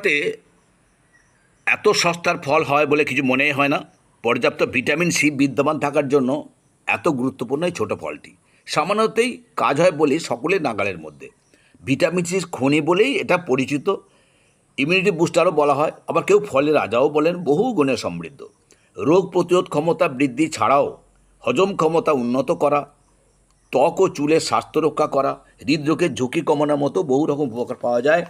তে এত সস্তার ফল হয় বলে কিছু মনেই হয় না। পর্যাপ্ত ভিটামিন সি বিদ্যমান থাকার জন্য এত গুরুত্বপূর্ণ এই ছোটো ফলটি। সামান্যতেই কাজ হয় বলেই সকলের নাগালের মধ্যে। ভিটামিন সির খনি বলেই এটা পরিচিত। ইমিউনিটি বুস্টারও বলা হয়, আবার কেউ ফলের রাজাও বলেন, বহু গুণে সমৃদ্ধ। রোগ প্রতিরোধ ক্ষমতা বৃদ্ধি ছাড়াও হজম ক্ষমতা উন্নত করা, ত্বক ও চুলের স্বাস্থ্য রক্ষা করা, হৃদরোগের ঝুঁকি কমানোর মতো বহু রকম উপকার পাওয়া যায়।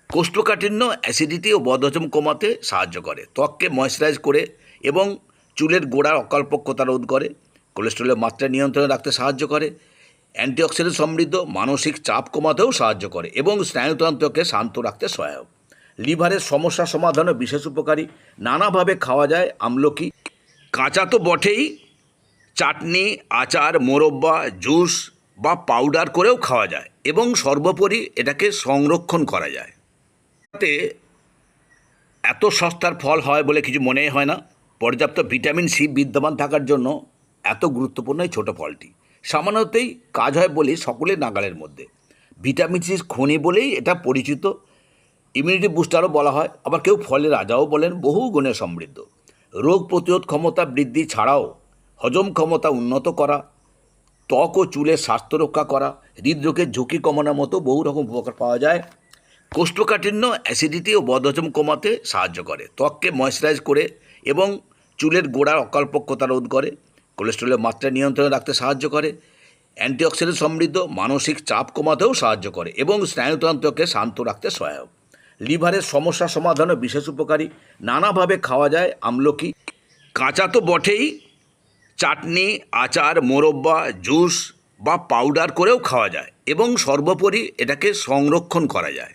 কোষ্ঠকাঠিন্য, অ্যাসিডিটি ও বদহজম কমাতে সাহায্য করে, ত্বককে ময়েশ্চারাইজ করে এবং চুলের গোড়ার অকালপক্যতা রোধ করে, কোলেস্টেরলের মাত্রা নিয়ন্ত্রণে রাখতে সাহায্য করে, অ্যান্টিঅক্সিডেন্ট সমৃদ্ধ, মানসিক চাপ কমাতেও সাহায্য করে এবং স্নায়ুতন্ত্রকে শান্ত রাখতে সহায়ক। লিভারের সমস্যা সমাধানে বিশেষ উপকারী। নানাভাবে খাওয়া যায় আমলকি। কাঁচা তো বটেই, চাটনি, আচার, মোরব্বা, জুস বা পাউডার করেও খাওয়া যায় এবং সর্বোপরি এটাকে সংরক্ষণ করা যায়। তে এত সস্তার ফল হয় বলে কিছু মনেই হয় না। পর্যাপ্ত ভিটামিন সি বিদ্যমান থাকার জন্য এত গুরুত্বপূর্ণ এই ছোটো ফলটি। সামান্যতেই কাজ হয় বলেই সকলের নাগালের মধ্যে। ভিটামিন সির খনি বলেই এটা পরিচিত। ইমিউনিটি বুস্টারও বলা হয়, আবার কেউ ফলের রাজাও বলেন, বহু গুণে সমৃদ্ধ। রোগ প্রতিরোধ ক্ষমতা বৃদ্ধি ছাড়াও হজম ক্ষমতা উন্নত করা, ত্বক ও চুলের স্বাস্থ্য রক্ষা করা, হৃদরোগের ঝুঁকি কমানোর মতো বহু রকম উপকার পাওয়া যায়। কোষ্ঠকাঠিন্য, অ্যাসিডিটি ও বদহজম কমাতে সাহায্য করে, ত্বককে ময়েশ্চারাইজ করে এবং চুলের গোড়ার অকালপক্যতা রোধ করে, কোলেস্টেরলের মাত্রা নিয়ন্ত্রণে রাখতে সাহায্য করে, অ্যান্টিঅক্সিডেন্ট সমৃদ্ধ, মানসিক চাপ কমাতেও সাহায্য করে এবং স্নায়ুতন্ত্রকে শান্ত রাখতে সহায়ক। লিভারের সমস্যা সমাধানে বিশেষ উপকারী। নানাভাবে খাওয়া যায় আমলকি। কাঁচা তো বটেই, চাটনি, আচার, মোরব্বা, জুস বা পাউডার করেও খাওয়া যায় এবং সর্বোপরি এটাকে সংরক্ষণ করা যায়।